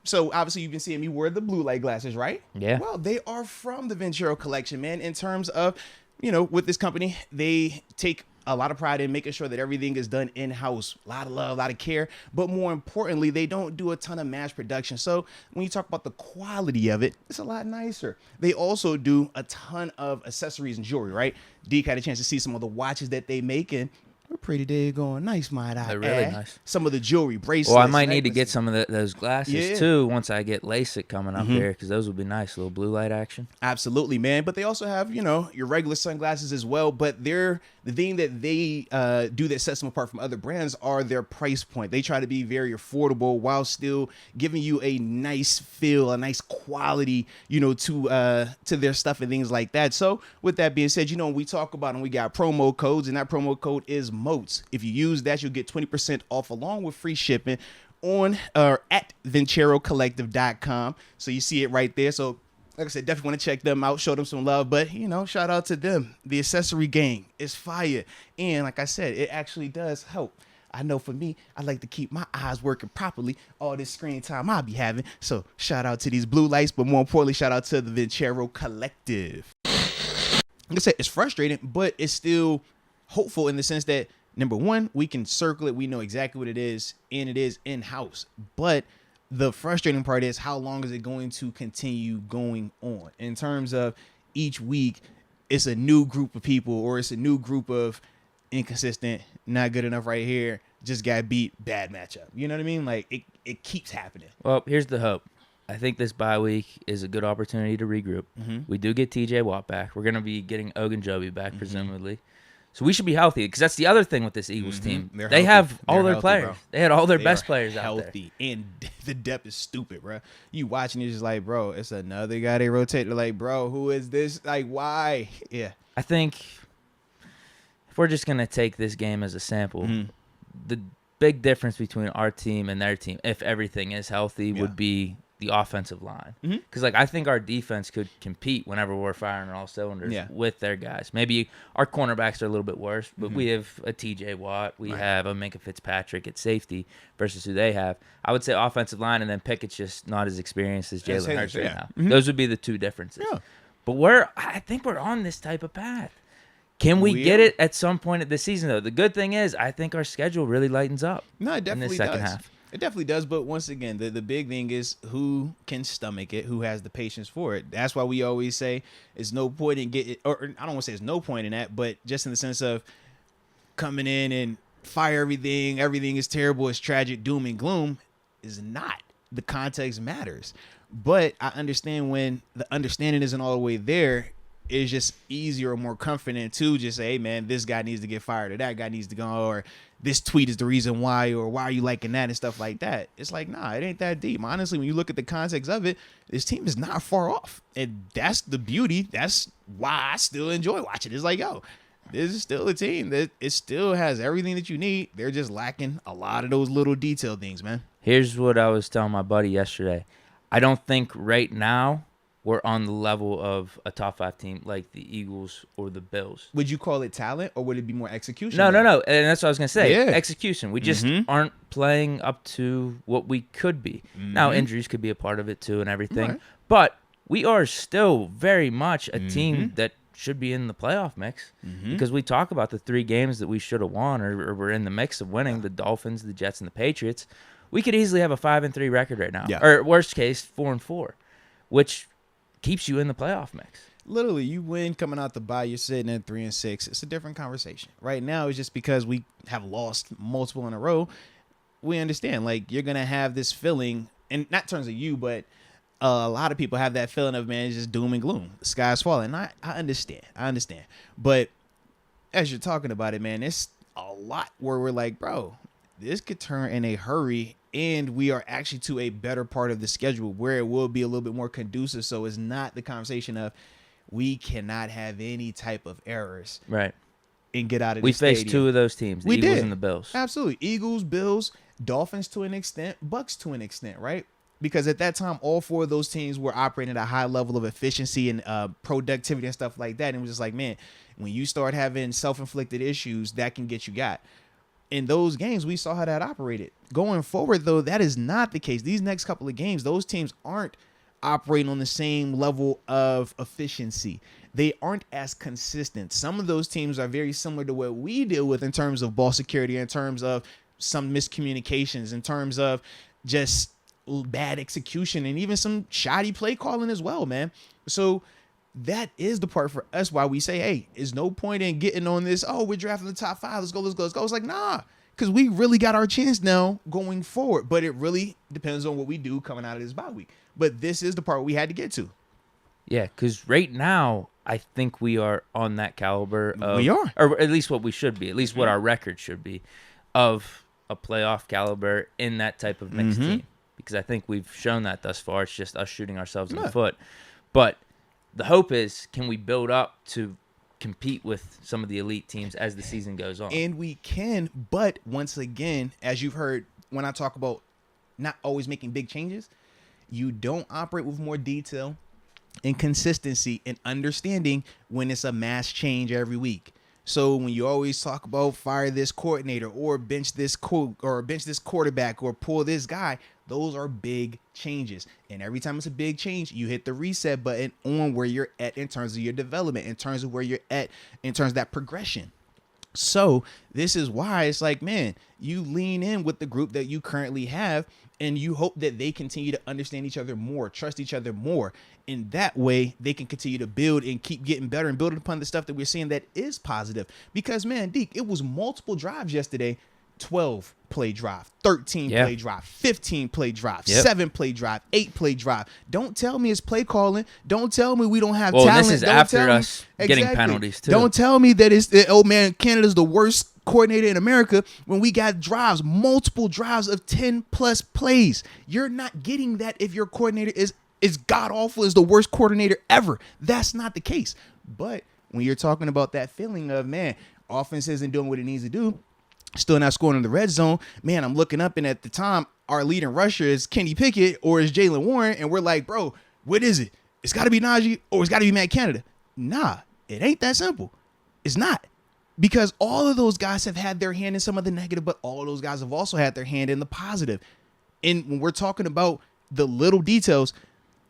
So obviously you've been seeing me wear the blue light glasses, right? Yeah. Well, they are from the Venturo collection, man. In terms of, with this company, they take a lot of pride in making sure that everything is done in-house. A lot of love, a lot of care. But more importantly, they don't do a ton of mass production. So when you talk about the quality of it, it's a lot nicer. They also do a ton of accessories and jewelry, right? Deke had a chance to see some of the watches that they make, and they're pretty daggone nice, might I They're really add. nice. Some of the jewelry, bracelets. Well, I might need to get necklaces. some of those glasses, too, once I get LASIK coming up here, because those would be nice. A little blue light action. Absolutely, man. But they also have, your regular sunglasses as well. But the thing that they do that sets them apart from other brands are their price point. They try to be very affordable while still giving you a nice feel, a nice quality, to their stuff and things like that. So with that being said, when we talk about them, we got promo codes, and that promo code is MOATS. If you use that, you'll get 20% off along with free shipping on or at VenturoCollective.com. So you see it right there. So like I said, definitely want to check them out, show them some love. But, shout out to them. The accessory gang is fire. And like I said, it actually does help. I know for me, I like to keep my eyes working properly all this screen time I'll be having. So shout out to these blue lights, but more importantly, shout out to the Venturo Collective. Like I said, it's frustrating, but it's still hopeful in the sense that, number one, we can circle it. We know exactly what it is, and it is in-house. But the frustrating part is, how long is it going to continue going on? In terms of each week, it's a new group of people, or it's a new group of inconsistent, not good enough right here, just got beat, bad matchup. You know what I mean? Like, it keeps happening. Well, here's the hope. I think this bye week is a good opportunity to regroup. We do get TJ Watt back. We're going to be getting Ogunjobi back, presumably. So we should be healthy, because that's the other thing with this Eagles team. They have all their players. Bro. They had all their best players out there. Healthy, and the depth is stupid, bro. You watching it, just like, bro, it's another guy they rotate. They're like, bro, who is this? Like, why? Yeah. I think if we're just going to take this game as a sample, the big difference between our team and their team, if everything is healthy, would be the offensive line. Because I think our defense could compete whenever we're firing on all cylinders with their guys. Maybe our cornerbacks are a little bit worse, but we have a TJ Watt, we have a Minkah Fitzpatrick at safety versus who they have. I would say offensive line, and then Pickett's just not as experienced as Jalen Hurts right now. Those would be the two differences. But I think we're on this type of path. Can we get it at some point of the season, though? The good thing is, I think our schedule really lightens up. No, it definitely in the second does. half. It definitely does, but once again, the big thing is who can stomach it, who has the patience for it. That's why we always say there's no point in getting, or I don't want to say there's no point in that, but just in the sense of coming in and fire everything is terrible, it's tragic, doom and gloom, is not. The context matters. But I understand when the understanding isn't all the way there, it's just easier or more confident to just say, hey, man, this guy needs to get fired, or that guy needs to go, or this tweet is the reason why, or why are you liking that and stuff like that. It's like, nah, it ain't that deep. Honestly, when you look at the context of it, this team is not far off. And that's the beauty. That's why I still enjoy watching. It's like, yo, this is still a team that it still has everything that you need. They're just lacking a lot of those little detail things, man. Here's what I was telling my buddy yesterday. I don't think right now we're on the level of a top 5 team like the Eagles or the Bills. Would you call it talent, or would it be more execution? No. And that's what I was going to say. Yeah. Execution. We just aren't playing up to what we could be. Now, injuries could be a part of it too and everything. Right. But we are still very much a team that should be in the playoff mix, because we talk about the 3 games that we should have won or were in the mix of winning, the Dolphins, the Jets, and the Patriots. We could easily have a 5-3 record right now. Yeah. Or worst case, 4-4, which keeps you in the playoff mix. Literally, you win coming out the bye, you're sitting at 3-6. It's a different conversation. Right now, it's just because we have lost multiple in a row. We understand, like, you're gonna have this feeling, and not in terms of you, but a lot of people have that feeling of, man, it's just doom and gloom. The sky's falling. I understand. But as you're talking about it, man, it's a lot where we're like, bro, this could turn in a hurry. And we are actually to a better part of the schedule where it will be a little bit more conducive. So it's not the conversation of we cannot have any type of errors. Right. And get out of we the stadium. faced 2 of those teams, the Eagles and the Bills. Absolutely. Eagles, Bills, Dolphins to an extent, Bucks to an extent, right? Because at that time, all 4 of those teams were operating at a high level of efficiency and productivity and stuff like that. And it was just like, man, when you start having self-inflicted issues, that can get you got. in those games, we saw how that operated. Going forward, though, that is not the case. These next couple of games, those teams aren't operating on the same level of efficiency. They aren't as consistent. Some of those teams are very similar to what we deal with in terms of ball security, in terms of some miscommunications, in terms of just bad execution, and even some shoddy play calling as well, man. So that is the part for us why we say, hey, there's no point in getting on this, oh, we're drafting the top 5, let's go. It's like, nah, because we really got our chance now going forward. But it really depends on what we do coming out of this bye week. But this is the part we had to get to. Yeah, because right now, I think we are on that caliber of... We are. Or at least what we should be, at least what our record should be, of a playoff caliber in that type of mixed team. Because I think we've shown that thus far. It's just us shooting ourselves in the foot. But the hope is, can we build up to compete with some of the elite teams as the season goes on? And we can, but once again, as you've heard when I talk about not always making big changes, you don't operate with more detail and consistency and understanding when it's a mass change every week. So when you always talk about fire this coordinator or bench this quarterback or pull this guy, those are big changes. And every time it's a big change, you hit the reset button on where you're at in terms of your development, in terms of where you're at, in terms of that progression. So this is why it's like, man, you lean in with the group that you currently have, and you hope that they continue to understand each other more, trust each other more. In that way, they can continue to build and keep getting better and building upon the stuff that we're seeing that is positive. Because, man, Deke, it was multiple drives yesterday. 12-play drive, 13-play drive, 15-play drive, 7-play drive, 8-play drive. Don't tell me it's play calling. Don't tell me we don't have talent. This is don't after us getting penalties, too. Don't tell me that it's, oh, man, Canada's the worst coordinator in America when we got drives, multiple drives of 10-plus plays. You're not getting that if your coordinator is god-awful, is the worst coordinator ever. That's not the case. But when you're talking about that feeling of, man, offense isn't doing what it needs to do, still not scoring in the red zone, man, I'm looking up, and at the time, our leading rusher is Kenny Pickett or is Jalen Warren, and we're like, bro, what is it? It's got to be Najee or it's got to be Matt Canada. Nah, it ain't that simple. It's not. Because all of those guys have had their hand in some of the negative, but all of those guys have also had their hand in the positive. And when we're talking about the little details,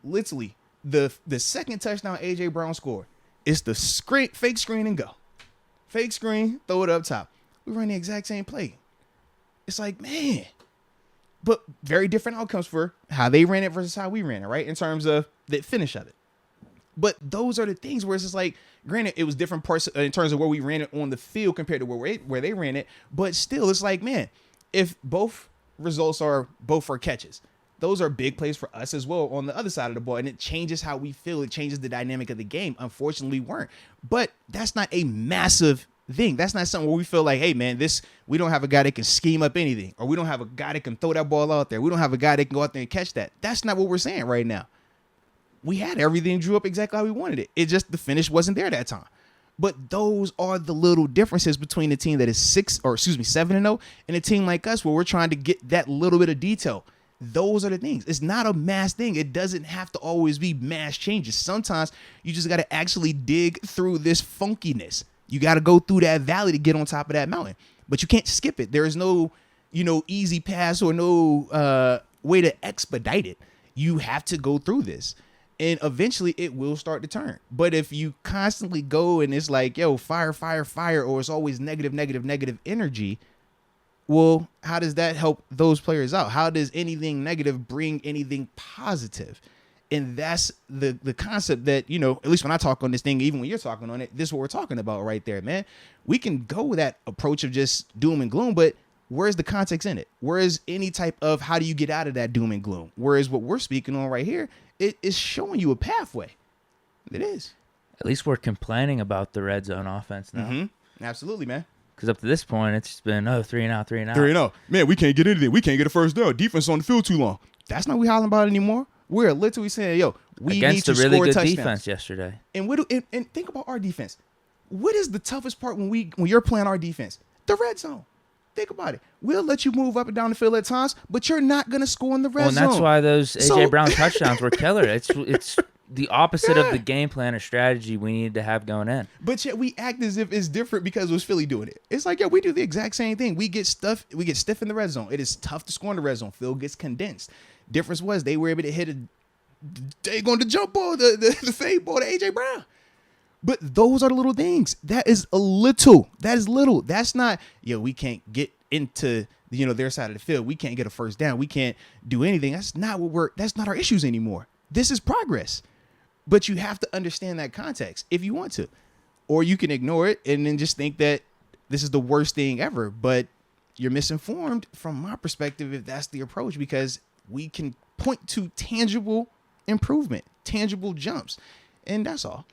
literally, the second touchdown A.J. Brown scored, it's the fake screen and go. Fake screen, throw it up top. We run the exact same play. It's like, man. But very different outcomes for how they ran it versus how we ran it, right? In terms of the finish of it. But those are the things where it's just like, granted, it was different parts in terms of where we ran it on the field compared to where they ran it. But still, it's like, man, if both results are both for catches, those are big plays for us as well on the other side of the ball. And it changes how we feel. It changes the dynamic of the game. Unfortunately, we weren't. But that's not a massive thing. That's not something where we feel like, hey, man, we don't have a guy that can scheme up anything, or we don't have a guy that can throw that ball out there. We don't have a guy that can go out there and catch that. That's not what we're saying right now. We had everything drew up exactly how we wanted it. It just, the finish wasn't there that time. But those are the little differences between a team that is 7-0 and a team like us where we're trying to get that little bit of detail. Those are the things. It's not a mass thing. It doesn't have to always be mass changes. Sometimes you just got to actually dig through this funkiness. You got to go through that valley to get on top of that mountain, but you can't skip it. There is no, easy pass or no way to expedite it. You have to go through this, and eventually it will start to turn. But if you constantly go and it's like, yo, fire, or it's always negative energy, well, how does that help those players out? How does anything negative bring anything positive? And that's the concept that, at least when I talk on this thing, even when you're talking on it, this is what we're talking about right there, man. We can go with that approach of just doom and gloom, but where's the context in it? Where's any type of how do you get out of that doom and gloom? Whereas what we're speaking on right here, it is showing you a pathway. It is. At least we're complaining about the red zone offense now. Mm-hmm. Absolutely, man. Because up to this point, it's just been, 3-and-out. 3-0. Man, we can't get anything. We can't get a first down. Defense on the field too long. That's not what we hollering about anymore. We're literally saying, yo, we need to score touchdowns. Against a really good defense yesterday. And think about our defense. What is the toughest part when you're playing our defense? The red zone. Think about it. We'll let you move up and down the field at times, but you're not going to score in the red zone. And that's why those A.J. Brown touchdowns were killer. It's the opposite of the game plan or strategy we needed to have going in. But yet we act as if it's different because it was Philly doing it. It's like, yeah, we do the exact same thing. We get stiff in the red zone. It is tough to score in the red zone. Field gets condensed. Difference was they were able to hit they going to jump ball, the fade ball to AJ Brown. But those are the little things. That is little. That's not, we can't get into their side of the field. We can't get a first down. We can't do anything. That's not our issues anymore. This is progress. But you have to understand that context if you want to. Or you can ignore it and then just think that this is the worst thing ever. But you're misinformed from my perspective if that's the approach, because we can point to tangible improvement, tangible jumps. And that's all.